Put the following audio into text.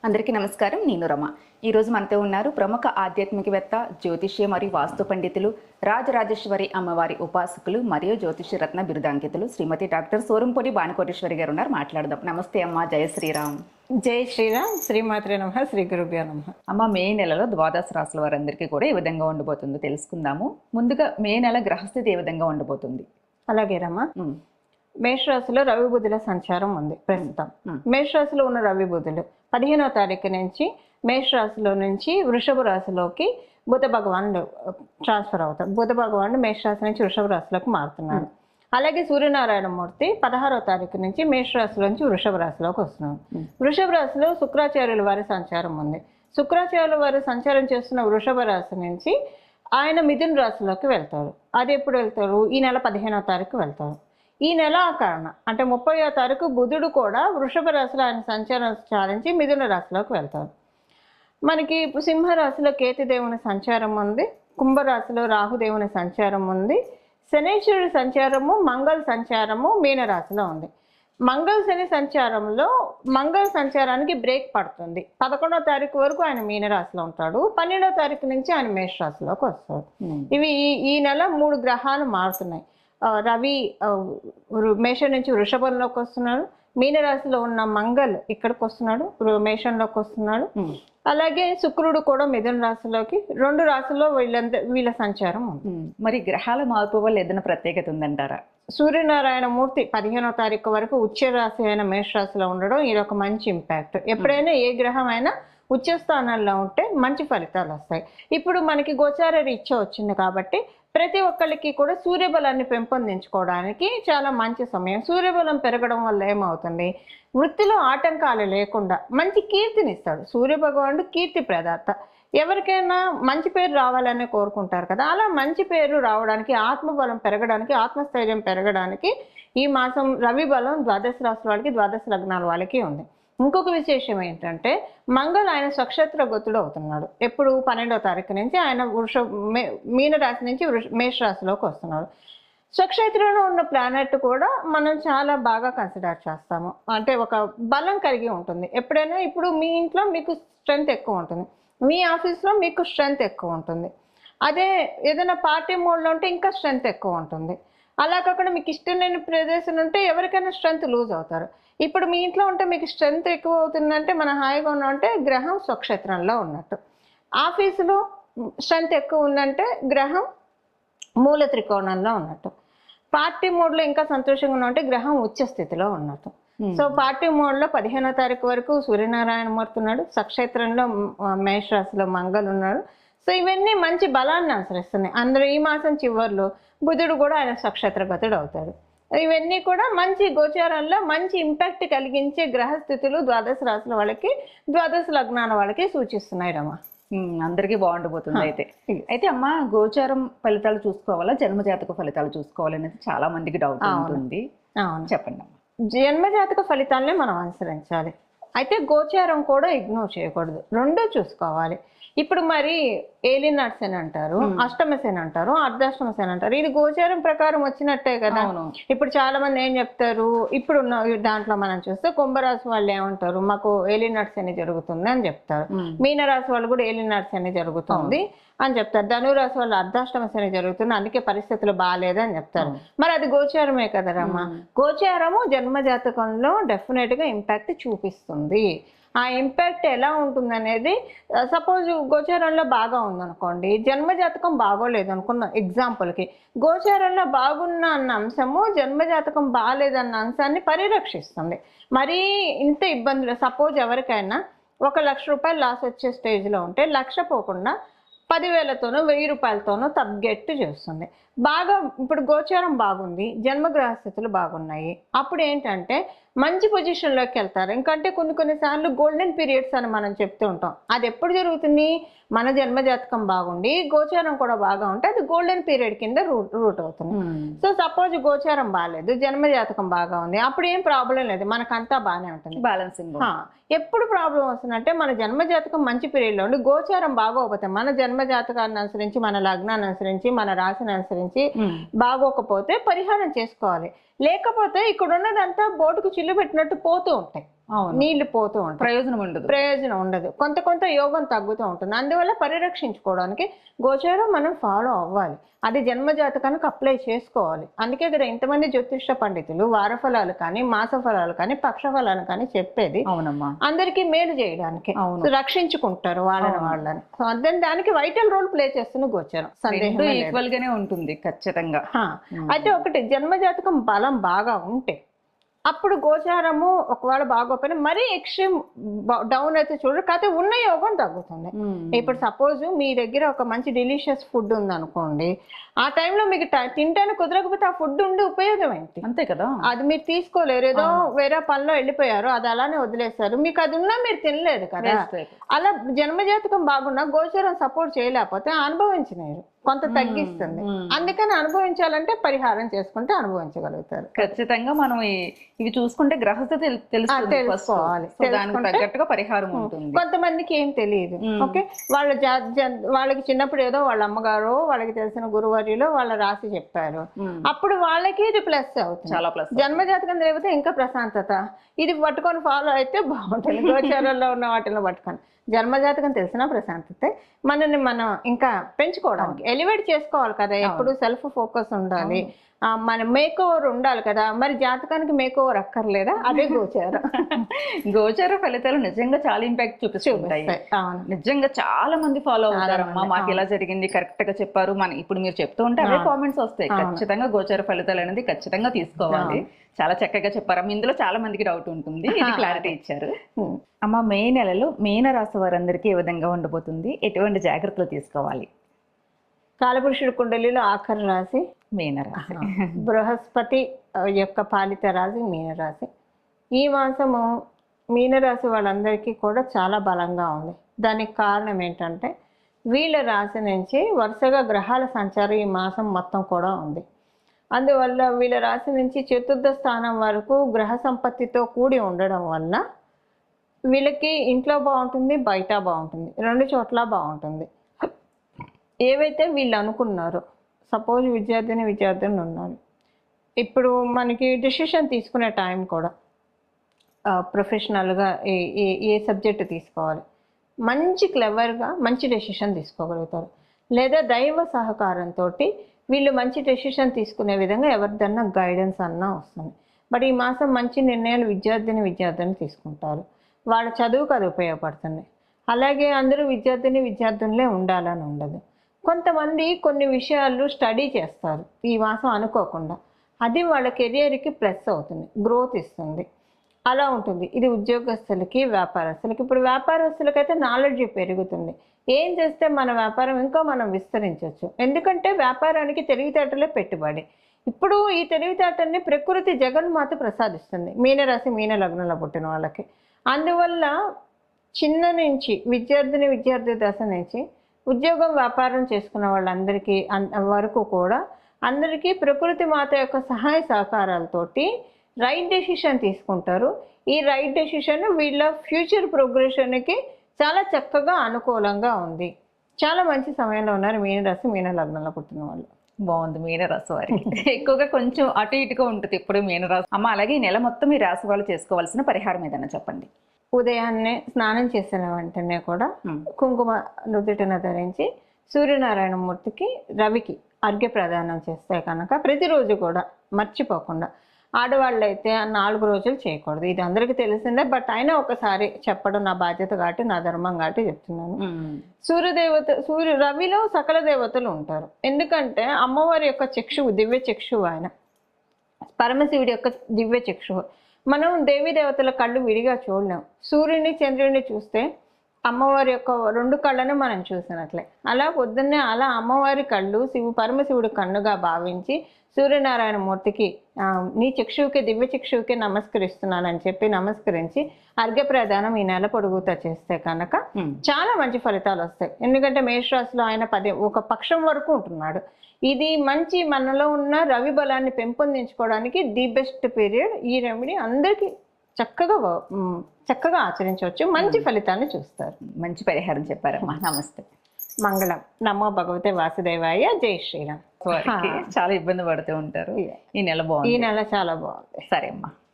అందరికీ నమస్కారం. నేను రమ. ఈరోజు మనతో ఉన్నారు ప్రముఖ ఆధ్యాత్మికవేత్త, జ్యోతిష్య మరియు వాస్తు పండితులు, రాజరాజేశ్వరి అమ్మవారి ఉపాసకులు మరియు జ్యోతిష్య రత్న బిరుదాంకితులు శ్రీమతి డాక్టర్ సోరంపూడి భానుకోటేశ్వరి గారు ఉన్నారు. మాట్లాడదాం. నమస్తే అమ్మ. జయ శ్రీరామ్. జై శ్రీరామ్. శ్రీమాత్రే నమః. శ్రీ గురుభ్యో నమః. అమ్మ, మే నెలలో ద్వాదశ రాశుల వారందరికీ కూడా ఏ విధంగా ఉండబోతుందో తెలుసుకుందాము. ముందుగా మే నెల గ్రహస్థితి ఏ విధంగా ఉండబోతుంది? అలాగే రమ, మేషరాశిలో రవి బుధుల సంచారం ఉంది ప్రస్తుతం. మేషరాశిలో ఉన్న రవి బుధులు 15వ తారీఖు నుంచి మేషరాశిలో నుంచి వృషభ రాశిలోకి బుధ భగవానుడు ట్రాన్స్ఫర్ అవుతాడు. బుధ భగవానుడు మేషరాశి నుంచి వృషభ రాశిలోకి మారుతున్నాడు. అలాగే సూర్యనారాయణ మూర్తి 16వ తారీఖు నుంచి మేషరాశిలో నుంచి వృషభ రాశిలోకి వస్తున్నాడు. వృషభ రాశిలో శుక్రాచార్యుల వారి సంచారం ఉంది. శుక్రాచార్యుల వారు సంచారం చేస్తున్న వృషభ రాశి నుంచి ఆయన మిథున రాశిలోకి వెళ్తారు. అది ఎప్పుడు వెళ్తారు? ఈ నెల 15వ తారీఖు వెళ్తారు. ఈ నెల కారణ అంటే 30వ తారీఖు బుధుడు కూడా వృషభ రాశిలో ఆయన సంచారం సాధించి మిథున రాశిలోకి వెళ్తారు. మనకి సింహరాశిలో కేతుదేవుని సంచారం ఉంది. కుంభరాశిలో రాహుదేవుని సంచారం ఉంది. శనేశ్వరుడి సంచారము, మంగళ సంచారము మీనరాశిలో ఉంది. మంగళ శని సంచారంలో మంగళ సంచారానికి బ్రేక్ పడుతుంది. 11వ తారీఖు వరకు ఆయన మీనరాశిలో ఉంటాడు. 12వ తారీఖు నుంచి ఆయన మేషరాశిలోకి వస్తాడు. ఇవి ఈ నెల 3 గ్రహాలు మారుతున్నాయి. రవి మేషం నుంచి వృషభంలోకి వస్తున్నాడు. మీనరాశిలో ఉన్న మంగళ్ ఇక్కడికి వస్తున్నాడు, మేషంలోకి వస్తున్నాడు. అలాగే శుక్రుడు కూడా మిథున రాశిలోకి, 2 రాశుల్లో వీళ్ళ సంచారం ఉంది. మరి గ్రహాల మార్పు వల్ల ఏదైనా ప్రత్యేకత ఉందంటారా? సూర్యనారాయణ మూర్తి 15వ తారీఖు వరకు ఉచ్చ రాశి అయిన మేషరాశిలో ఉండడం ఇది ఒక మంచి ఇంపాక్ట్. ఎప్పుడైనా ఏ గ్రహం అయినా ఉచ్చ స్థానాల్లో ఉంటే మంచి ఫలితాలు వస్తాయి. ఇప్పుడు మనకి గోచార రీత్యా వచ్చింది కాబట్టి ప్రతి ఒక్కరికి కూడా సూర్యబలాన్ని పెంపొందించుకోవడానికి చాలా మంచి సమయం. సూర్యబలం పెరగడం వల్ల ఏమవుతుంది? వృత్తిలో ఆటంకాలు లేకుండా మంచి కీర్తినిస్తాడు. సూర్యభగవానుడు కీర్తి ప్రదాత. ఎవరికైనా మంచి పేరు రావాలని కోరుకుంటారు కదా, అలా మంచి పేరు రావడానికి, ఆత్మబలం పెరగడానికి, ఆత్మస్థైర్యం పెరగడానికి ఈ మాసం రవి బలం ద్వాదశ రాశుల వాళ్ళకి, ద్వాదశ లగ్నాల వాళ్ళకి ఉంది. ఇంకొక విశేషం ఏంటంటే మంగళ ఆయన స్వక్షేత్ర గతుడు అవుతున్నాడు. ఎప్పుడు? 12వ తారీఖు నుంచి ఆయన మీనరాశి నుంచి మేషరాశిలోకి వస్తున్నాడు. స్వక్షేత్రంలో ఉన్న ప్లానెట్ కూడా మనం చాలా బాగా కన్సిడర్ చేస్తాము. అంటే ఒక బలం కలిగి ఉంటుంది. ఎప్పుడైనా ఇప్పుడు మీ ఇంట్లో మీకు స్ట్రెంగ్త్ ఎక్కువ ఉంటుంది, మీ ఆఫీస్లో మీకు స్ట్రెంగ్త్ ఎక్కువ ఉంటుంది. అదే ఏదైనా పార్టీ మోడ్లో ఉంటే ఇంకా స్ట్రెంగ్త్ ఎక్కువ ఉంటుంది. అలా కాకుండా మీకు ఇష్టం లేని ప్రదేశం ఉంటే ఎవరికైనా స్ట్రెంగ్త్ లూజ్ అవుతారు. ఇప్పుడు మీ ఇంట్లో ఉంటే మీకు స్ట్రెంగ్త్ ఎక్కువ అవుతుందంటే మనం హాయిగా ఉన్నామంటే గ్రహం స్వక్షేత్రంలో ఉన్నట్టు. ఆఫీసులో స్ట్రెంగ్త్ ఎక్కువ ఉందంటే గ్రహం మూల త్రికోణంలో ఉన్నట్టు. పార్టీ మోడ్లో ఇంకా సంతోషంగా ఉన్నామంటే గ్రహం ఉచ్చ స్థితిలో ఉన్నట్టు. సో పార్టీ మోడ్లో 15వ తారీఖు వరకు సూర్యనారాయణ మూర్తి ఉన్నాడు. స్వక్షేత్రంలో మేషరాశిలో మంగళ ఉన్నాడు. సో ఇవన్నీ మంచి బలాన్ని అనుసరిస్తున్నాయి. అందరూ ఈ మాసం చివరిలో బుధుడు కూడా ఆయన స్వక్షేత్రగతుడు అవుతాడు. ఇవన్నీ కూడా మంచి గోచారంలో మంచి ఇంపాక్ట్ కలిగించే గ్రహస్థితులు ద్వాదశ రాశుల వాళ్ళకి, ద్వాదశ లగ్నాల వాళ్ళకి సూచిస్తున్నాయి రమ. అందరికీ బాగుండబోతుంది. అయితే అమ్మ, గోచారం ఫలితాలు చూసుకోవాలా, జన్మజాతక ఫలితాలు చూసుకోవాలనేది చాలా మందికి డౌట్ ఉంటుంది. చెప్పండి అమ్మ. జన్మజాతక ఫలితాలనే మనం అనుసరించాలి. అయితే గోచారం కూడా ఇగ్నోర్ చేయకూడదు, రెండూ చూసుకోవాలి. ఇప్పుడు మరి ఏలినాట్స్ అని అంటారు, అష్టమశని అంటారు, అర్ధాష్టమ శని అంటారు. ఇది గోచారం ప్రకారం వచ్చినట్టే కదా. ఇప్పుడు చాలా మంది ఏం చెప్తారు, ఇప్పుడు దాంట్లో మనం చూస్తే కుంభరాశి వాళ్ళు ఏమంటారు, మాకు ఏలినాట్స్ అని జరుగుతుంది అని చెప్తారు. మీనరాశి వాళ్ళు కూడా ఏలినాట్స్ అని జరుగుతుంది అని చెప్తారు. ధనురాశి వాళ్ళు అర్ధాష్టమ శని జరుగుతుంది, అందుకే పరిస్థితులు బాగాలేదని చెప్తారు. మరి అది గోచారమే కదరమ్మా. గోచారము జన్మజాతకంలో డెఫినెట్ గా ఇంపాక్ట్ చూపిస్తుంది. ఆ ఇంపాక్ట్ ఎలా ఉంటుంది అనేది, సపోజ్ గోచారంలో బాగా ఉందనుకోండి, జన్మజాతకం బాగోలేదు అనుకున్న ఎగ్జాంపుల్కి, గోచారంలో బాగున్న అన్న అంశము జన్మజాతకం బాగాలేదన్న అంశాన్ని పరిరక్షిస్తుంది. మరీ ఇంత ఇబ్బందులు, సపోజ్ ఎవరికైనా 1 లక్ష రూపాయలు లాస్ వచ్చే స్టేజ్లో ఉంటే 1,00,000 పోకుండా 10,000తోనో 1,000 రూపాయలతోనో తగ్గట్టు చేస్తుంది. బాగా ఇప్పుడు గోచారం బాగుంది, జన్మగ్రహ స్థితులు బాగున్నాయి, అప్పుడు ఏంటంటే మంచి పొజిషన్లోకి వెళ్తారు. ఎందుకంటే కొన్నిసార్లు గోల్డెన్ పీరియడ్స్ అని మనం చెప్తూ ఉంటాం. అది ఎప్పుడు జరుగుతుంది? మన జన్మజాతకం బాగుండి గోచారం కూడా బాగా ఉంటే అది గోల్డెన్ పీరియడ్ కింద రూట్ అవుతుంది. సో సపోజ్ గోచారం బాగాలేదు, జన్మజాతకం బాగా ఉంది, అప్పుడు ఏం ప్రాబ్లం లేదు, మనకంతా బాగానే ఉంటుంది, బ్యాలెన్సింగ్. ఎప్పుడు ప్రాబ్లం వస్తుందంటే మన జన్మజాతకం మంచి పీరియడ్లో ఉండి గోచారం బాగోకపోతే, మన జన్మజాతకాన్ని అనుసరించి, మన లగ్నాన్ని అనుసరించి, మన రాశిని అనుసరించి బాగోకపోతే పరిహారం చేసుకోవాలి. లేకపోతే ఇక్కడ ఉన్నదంతా బోటుకు చిల్లు పెట్టినట్టు పోతూ ఉంటాయి. అవును. నీళ్లు పోతూ ఉంటాయి, ప్రయోజనం ఉండదు. కొంత యోగం తగ్గుతూ ఉంటుంది. అందువల్ల పరిరక్షించుకోవడానికి గోచారం మనం ఫాలో అవ్వాలి. అది జన్మజాతకానికి అప్లై చేసుకోవాలి. అందుకే కదా ఇంతమంది జ్యోతిష పండితులు వారఫలాలు కానీ మాస ఫలాలు కానీ పక్ష ఫలాలు కానీ చెప్పేది. అవునమ్మా. అందరికీ మేలు చేయడానికి, రక్షించుకుంటారు వాళ్ళని. సో దానికి వైటల్ రోల్ ప్లే చేస్తున్న గోచారం, సందేహం ఈక్వల్ గానే ఉంటుంది ఖచ్చితంగా. అయితే ఒకటి జన్మజాతకం బలం బాగా ఉంటే అప్పుడు గోచారము ఒకవేళ బాగోపోయినా మరీ ఎక్స్ట్రీమ్ డౌన్ అయితే చూడరు, కాకపోతే ఉన్న యోగం తగ్గుతుంది. ఇప్పుడు సపోజ్ మీ దగ్గర ఒక మంచి డెలిషియస్ ఫుడ్ ఉంది అనుకోండి, ఆ టైంలో మీకు తింటానికి కుదరకపోతే ఆ ఫుడ్ ఉండి ఉపయోగం ఏంటి? అంతే కదా. అది మీరు తీసుకోలేరు, ఏదో వేరే పనిలో వెళ్ళిపోయారు, అది అలానే వదిలేస్తారు, మీకు అది ఉన్నా మీరు తినలేదు కదా. అలా జన్మజాతకం బాగున్నా గోచారం సపోర్ట్ చేయలేకపోతే అనుభవించలేరు, కొంత తగ్గిస్తుంది. అందుకని అనుభవించాలంటే పరిహారం చేసుకుంటే అనుభవించగలుగుతారు. ఖచ్చితంగా మనం ఇవి చూసుకుంటే గ్రహస్థితి తెలుసుకోవాలి, తగ్గట్టుగా పరిహారం ఉంటుంది. కొంతమందికి ఏం తెలియదు. ఓకే, వాళ్ళకి చిన్నప్పుడు ఏదో వాళ్ళ అమ్మగారు వాళ్ళకి తెలిసిన గురువర్యులో వాళ్ళ రాసి చెప్పారు, అప్పుడు వాళ్ళకి ఇది ప్లస్ అవుతుంది. చాలా ప్లస్. జన్మజాతకం తెలిపితే ఇంకా ప్రశాంతత, ఇది పట్టుకొని ఫాలో అయితే బాగుంటుంది. గోచారంలో ఉన్న వాటిలో పట్టుకొని జన్మజాతకం తెలిసిన ప్రశాంతతే మనల్ని మనం ఇంకా పెంచుకోవడానికి ఎలివేట్ చేసుకోవాలి కదా. ఎప్పుడు సెల్ఫ్ ఫోకస్ ఉండాలి, మన మేక్ ఓవర్ ఉండాలి కదా. మరి జాతకానికి మేక్ ఓవర్ అక్కర్లేదా? అదే గోచారం. గోచార ఫలితాలు నిజంగా చాలా ఇంపాక్ట్ చూపిస్తుంటాయి. నిజంగా చాలా మంది ఫాలో అవుతారమ్మా. మాకు ఇలా జరిగింది, కరెక్ట్ గా చెప్పారు. మన ఇప్పుడు మీరు చెప్తూ ఉంటే అవే కామెంట్స్ వస్తాయి. ఖచ్చితంగా గోచార ఫలితాలు అనేది ఖచ్చితంగా తీసుకోవాలి. చాలా చక్కగా చెప్పారమ్మా. ఇందులో చాలా మందికి డౌట్ ఉంటుంది, ఇది క్లారిటీ ఇచ్చారు. అమ్మ, మే నెలలో మీనరాశి వారందరికీ ఏ విధంగా ఉండబోతుంది, ఎటువంటి జాగ్రత్తలు తీసుకోవాలి? కాలపురుషుడు కుండలిలో ఆఖరి రాశి మీనరాశి. బృహస్పతి యొక్క పాలిత రాశి మీనరాశి. ఈ మాసము మీనరాశి వాళ్ళందరికీ కూడా చాలా బలంగా ఉంది. దానికి కారణం ఏంటంటే వీళ్ళ రాశి నుంచి వరుసగా గ్రహాల సంచారం ఈ మాసం మొత్తం కూడా ఉంది. అందువల్ల వీళ్ళ రాశి నుంచి చతుర్థ స్థానం వరకు గ్రహ సంపత్తితో కూడి ఉండడం వల్ల వీళ్ళకి ఇంట్లో బాగుంటుంది, బయట బాగుంటుంది, రెండు చోట్ల బాగుంటుంది. ఏవైతే వీళ్ళు అనుకున్నారో, సపోజ్ విద్యార్థులు ఉన్నారు, ఇప్పుడు మనకి డెసిషన్ తీసుకునే టైం కూడా ప్రొఫెషనల్గా ఏ సబ్జెక్ట్ తీసుకోవాలి, మంచి క్లెవర్గా మంచి డెసిషన్ తీసుకోగలుగుతారు. లేదా దైవ సహకారంతో వీళ్ళు మంచి డెసిషన్ తీసుకునే విధంగా ఎవరిదన్నా గైడెన్స్ అన్నా వస్తుంది. బట్ ఈ మాసం మంచి నిర్ణయాలు విద్యార్థులు తీసుకుంటారు, వాళ్ళ చదువుకు అది ఉపయోగపడుతుంది. అలాగే అందరూ విద్యార్థులే ఉండాలని ఉండదు. కొంతమంది కొన్ని విషయాలు స్టడీ చేస్తారు ఈ మాసం అనుకోకుండా, అది వాళ్ళ కెరియర్కి ప్లస్ అవుతుంది, గ్రోత్ ఇస్తుంది, అలా ఉంటుంది. ఇది ఉద్యోగస్తులకి, వ్యాపారస్తులకి. ఇప్పుడు వ్యాపారస్తులకైతే నాలెడ్జ్ పెరుగుతుంది, ఏం చేస్తే మన వ్యాపారం ఇంకా మనం విస్తరించవచ్చు. ఎందుకంటే వ్యాపారానికి తెలివితేటలే పెట్టుబడి. ఇప్పుడు ఈ తెలివితేటల్ని ప్రకృతి జగన్మాత ప్రసాదిస్తుంది మీనరాశి మీన లగ్నంలో పుట్టిన వాళ్ళకి. అందువల్ల చిన్న నుంచి విద్యార్థి దశ నుంచి ఉద్యోగం వ్యాపారం చేసుకున్న వాళ్ళందరికీ వరకు కూడా అందరికీ ప్రకృతి మాత యొక్క సహాయ సహకారాలతోటి రైట్ డెసిషన్ తీసుకుంటారు. ఈ రైట్ డెసిషన్ వీళ్ళ ఫ్యూచర్ ప్రోగ్రెషన్కి చాలా చక్కగా అనుకూలంగా ఉంది. చాలా మంచి సమయంలో ఉన్నారు మీనరాశి మీన లగ్నంలో పుట్టిన వాళ్ళు. బాగుంది. మీనరాశి వారికి ఎక్కువగా కొంచెం అటు ఇటుగా ఉంటుంది ఇప్పుడు మీనరాశి. అమ్మ, అలాగే ఈ నెల మొత్తం ఈ రాశి వాళ్ళు చేసుకోవాల్సిన పరిహారం ఏదైనా చెప్పండి. ఉదయాన్నే స్నానం చేసిన వెంటనే కూడా కుంకుమ నుదుటిన ధరించి సూర్యనారాయణ మూర్తికి రవికి అర్ఘ్య ప్రదానం చేస్తే కనుక ప్రతిరోజు కూడా మర్చిపోకుండా, ఆడవాళ్ళు అయితే 4 రోజులు చేయకూడదు, ఇది అందరికీ తెలిసిందే. బట్ అయినా ఒకసారి చెప్పడం నా బాధ్యత కాబట్టి, నా ధర్మం కాబట్టి చెప్తున్నాను. రవిలో సకల దేవతలు ఉంటారు. ఎందుకంటే అమ్మవారి యొక్క చక్షువు దివ్య చక్షువు, ఆయన పరమశివుడి యొక్క దివ్య చక్షువు. మనం దేవీ దేవతల కళ్ళు విడిగా చూడలేం. సూర్యుని చంద్రుడిని చూస్తే అమ్మవారి యొక్క 2 కళ్ళను మనం చూసినట్లే. అలా పొద్దున్నే అలా అమ్మవారి కళ్ళు పరమశివుడి కన్నుగా భావించి సూర్యనారాయణ మూర్తికి నీ చక్షువుకి దివ్య చక్షువుకి నమస్కరిస్తున్నానని చెప్పి నమస్కరించి అర్ఘ్య ప్రదానం ఈ నెల పొడుగుతా చేస్తే కనుక చాలా మంచి ఫలితాలు వస్తాయి. ఎందుకంటే మేషరాశిలో ఆయన ఒక పక్షం వరకు ఉంటున్నాడు. ఇది మంచి మనలో ఉన్న రవి బలాన్ని పెంపొందించుకోవడానికి ది బెస్ట్ పీరియడ్. ఈ రెమెడీ అందరికీ చక్కగా ఆచరించవచ్చు, మంచి ఫలితాన్ని చూస్తారు. మంచి పరిహారం చెప్పారమ్మా. నమస్తే. మంగళం. నమో భగవతే వాసుదేవాయ. జై శ్రీరామ్. చాలా ఇబ్బంది పడుతూ ఉంటారు. ఈ నెల బాగుంది. ఈ నెల చాలా బాగుంది. సరే అమ్మా.